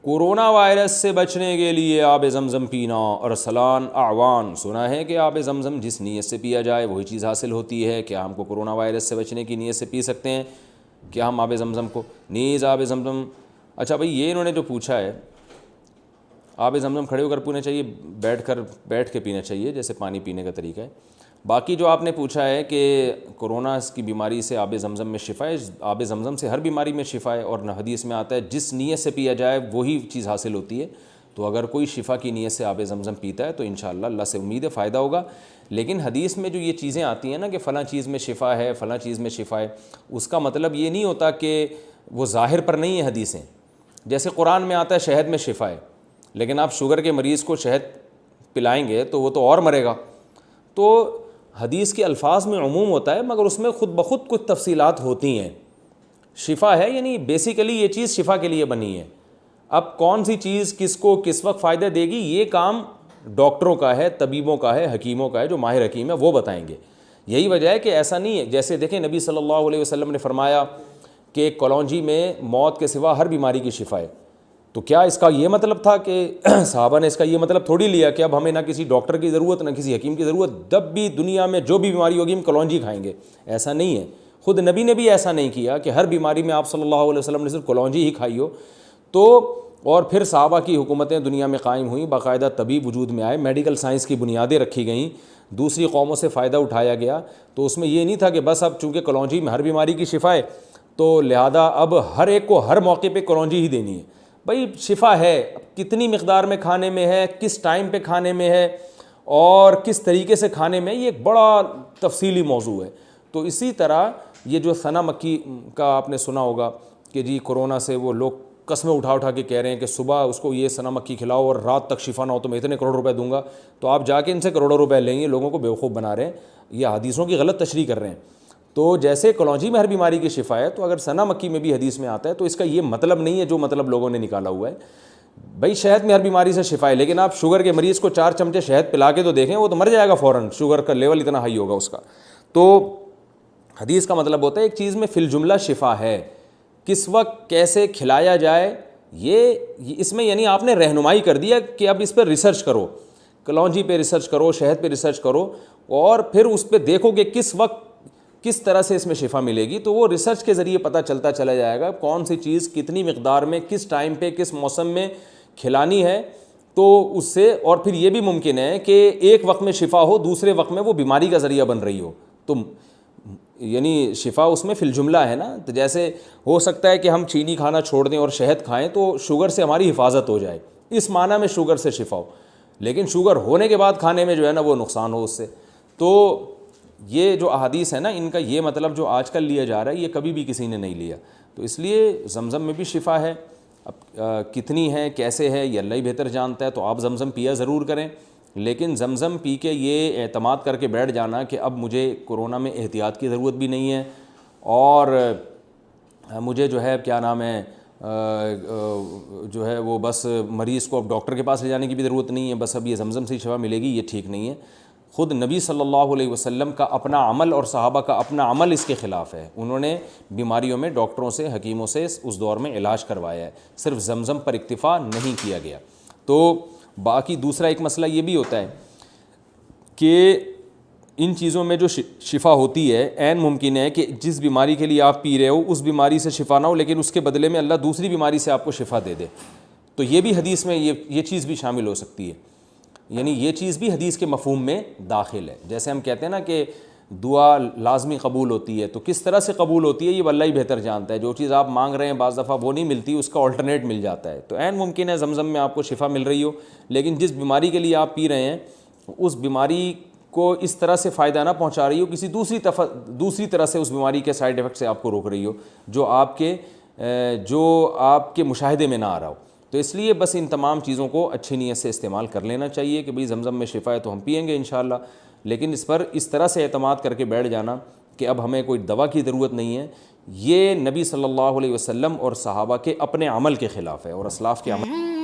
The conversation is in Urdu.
کورونا وائرس سے بچنے کے لیے آب زمزم پینا، ارسلان اعوان، سنا ہے کہ آب زمزم جس نیت سے پیا جائے وہی چیز حاصل ہوتی ہے. کیا ہم کو کورونا وائرس سے بچنے کی نیت سے پی سکتے ہیں؟ کیا ہم آب زمزم کو نیز آب زمزم؟ اچھا بھائی، یہ انہوں نے جو پوچھا ہے، آب زمزم کھڑے ہو کر پینا چاہیے، بیٹھ کے پینا چاہیے جیسے پانی پینے کا طریقہ ہے. باقی جو آپ نے پوچھا ہے کہ کورونا کی بیماری سے آب زمزم میں شفا ہے، آب زمزم سے ہر بیماری میں شفا ہے، اور حدیث میں آتا ہے جس نیت سے پیا جائے وہی چیز حاصل ہوتی ہے. تو اگر کوئی شفا کی نیت سے آب زمزم پیتا ہے تو انشاءاللہ اللہ سے امید ہے فائدہ ہوگا. لیکن حدیث میں جو یہ چیزیں آتی ہیں نا کہ فلاں چیز میں شفا ہے، فلاں چیز میں شفا ہے، اس کا مطلب یہ نہیں ہوتا کہ وہ ظاہر پر نہیں ہے حدیثیں. جیسے قرآن میں آتا ہے شہد میں شفا ہے، لیکن آپ شوگر کے مریض کو شہد پلائیں گے تو وہ تو اور مرے گا. تو حدیث کے الفاظ میں عموم ہوتا ہے، مگر اس میں خود بخود کچھ تفصیلات ہوتی ہیں. شفا ہے یعنی بیسیکلی یہ چیز شفا کے لیے بنی ہے. اب کون سی چیز کس کو کس وقت فائدہ دے گی، یہ کام ڈاکٹروں کا ہے، طبیبوں کا ہے، حکیموں کا ہے، جو ماہر حکیم ہے وہ بتائیں گے. یہی وجہ ہے کہ ایسا نہیں ہے. جیسے دیکھیں نبی صلی اللہ علیہ وسلم نے فرمایا کہ کلونجی میں موت کے سوا ہر بیماری کی شفا ہے. تو کیا اس کا یہ مطلب تھا کہ صحابہ نے اس کا یہ مطلب تھوڑی لیا کہ اب ہمیں نہ کسی ڈاکٹر کی ضرورت نہ کسی حکیم کی ضرورت، جب بھی دنیا میں جو بھی بیماری ہوگی ہم کلونجی کھائیں گے؟ ایسا نہیں ہے. خود نبی نے بھی ایسا نہیں کیا کہ ہر بیماری میں آپ صلی اللہ علیہ وسلم نے صرف کلونجی ہی کھائی ہو. تو اور پھر صحابہ کی حکومتیں دنیا میں قائم ہوئیں، باقاعدہ طبیب وجود میں آئے، میڈیکل سائنس کی بنیادیں رکھی گئیں، دوسری قوموں سے فائدہ اٹھایا گیا. تو اس میں یہ نہیں تھا کہ بس اب چونکہ کلونجی میں ہر بیماری کی شفا ہے تو لہذا اب ہر ایک کو ہر موقع پہ کلونجی ہی دینی ہے. بھائی شفا ہے، کتنی مقدار میں کھانے میں ہے، کس ٹائم پہ کھانے میں ہے، اور کس طریقے سے کھانے میں، یہ ایک بڑا تفصیلی موضوع ہے. تو اسی طرح یہ جو ثنا مکی کا آپ نے سنا ہوگا کہ جی کورونا سے وہ لوگ قسمیں اٹھا کے کہہ رہے ہیں کہ صبح اس کو یہ ثنا مکی کھلاؤ اور رات تک شفا نہ ہو تو میں اتنے کروڑ روپے دوں گا. تو آپ جا کے ان سے کروڑوں روپے لیں گے، لوگوں کو بیوقوف بنا رہے ہیں، یہ حدیثوں کی غلط تشریح کر رہے ہیں. تو جیسے کلونجی میں ہر بیماری کی شفا ہے، تو اگر ثنا مکی میں بھی حدیث میں آتا ہے تو اس کا یہ مطلب نہیں ہے جو مطلب لوگوں نے نکالا ہوا ہے. بھائی شہد میں ہر بیماری سے شفا ہے، لیکن آپ شوگر کے مریض کو 4 چمچے شہد پلا کے تو دیکھیں، وہ تو مر جائے گا فوراً، شوگر کا لیول اتنا ہائی ہوگا اس کا. تو حدیث کا مطلب ہوتا ہے ایک چیز میں فی الجملہ شفا ہے، کس وقت کیسے کھلایا جائے یہ اس میں یعنی آپ نے رہنمائی کر دیا کہ اب اس پہ ریسرچ کرو، کلونجی پہ ریسرچ کرو، شہد پہ ریسرچ کرو، اور پھر اس پہ دیکھو کہ کس وقت کس طرح سے اس میں شفا ملے گی. تو وہ ریسرچ کے ذریعے پتہ چلتا چلا جائے گا کون سی چیز کتنی مقدار میں کس ٹائم پہ کس موسم میں کھلانی ہے. تو اس سے اور پھر یہ بھی ممکن ہے کہ ایک وقت میں شفا ہو، دوسرے وقت میں وہ بیماری کا ذریعہ بن رہی ہو. تو یعنی شفا اس میں فی الجملہ ہے نا. تو جیسے ہو سکتا ہے کہ ہم چینی کھانا چھوڑ دیں اور شہد کھائیں تو شوگر سے ہماری حفاظت ہو جائے، اس معنی میں شوگر سے شفا ہو، لیکن شوگر ہونے کے بعد کھانے میں جو ہے نا وہ نقصان ہو اس سے. تو یہ جو احادیث ہے نا ان کا یہ مطلب جو آج کل لیا جا رہا ہے یہ کبھی بھی کسی نے نہیں لیا. تو اس لیے زمزم میں بھی شفا ہے. اب کتنی ہے کیسے ہے یہ اللہ ہی بہتر جانتا ہے. تو آپ زمزم پیا ضرور کریں، لیکن زمزم پی کے یہ اعتماد کر کے بیٹھ جانا کہ اب مجھے کورونا میں احتیاط کی ضرورت بھی نہیں ہے، اور مجھے جو ہے کیا نام ہے جو ہے وہ بس مریض کو اب ڈاکٹر کے پاس لے جانے کی بھی ضرورت نہیں ہے، بس اب یہ زمزم سے ہی شفا ملے گی، یہ ٹھیک نہیں ہے. خود نبی صلی اللہ علیہ وسلم کا اپنا عمل اور صحابہ کا اپنا عمل اس کے خلاف ہے. انہوں نے بیماریوں میں ڈاکٹروں سے حکیموں سے اس دور میں علاج کروایا ہے، صرف زمزم پر اکتفا نہیں کیا گیا. تو باقی دوسرا ایک مسئلہ یہ بھی ہوتا ہے کہ ان چیزوں میں جو شفا ہوتی ہے عین ممکن ہے کہ جس بیماری کے لیے آپ پی رہے ہو اس بیماری سے شفا نہ ہو، لیکن اس کے بدلے میں اللہ دوسری بیماری سے آپ کو شفا دے دے. تو یہ بھی حدیث میں یہ چیز بھی شامل ہو سکتی ہے، یعنی یہ چیز بھی حدیث کے مفہوم میں داخل ہے. جیسے ہم کہتے ہیں نا کہ دعا لازمی قبول ہوتی ہے، تو کس طرح سے قبول ہوتی ہے یہ اللہ ہی بہتر جانتا ہے. جو چیز آپ مانگ رہے ہیں بعض دفعہ وہ نہیں ملتی، اس کا آلٹرنیٹ مل جاتا ہے. تو عین ممکن ہے زمزم میں آپ کو شفا مل رہی ہو، لیکن جس بیماری کے لیے آپ پی رہے ہیں اس بیماری کو اس طرح سے فائدہ نہ پہنچا رہی ہو، کسی دوسری طرح سے اس بیماری کے سائیڈ ایفیکٹ سے آپ کو روک رہی ہو جو آپ کے مشاہدے میں نہ آ رہا ہو. تو اس لیے بس ان تمام چیزوں کو اچھی نیت سے استعمال کر لینا چاہیے کہ بھئی زمزم میں شفا ہے تو ہم پئیں گے انشاءاللہ، لیکن اس پر اس طرح سے اعتماد کر کے بیٹھ جانا کہ اب ہمیں کوئی دوا کی ضرورت نہیں ہے، یہ نبی صلی اللہ علیہ وسلم اور صحابہ کے اپنے عمل کے خلاف ہے اور اسلاف کے عمل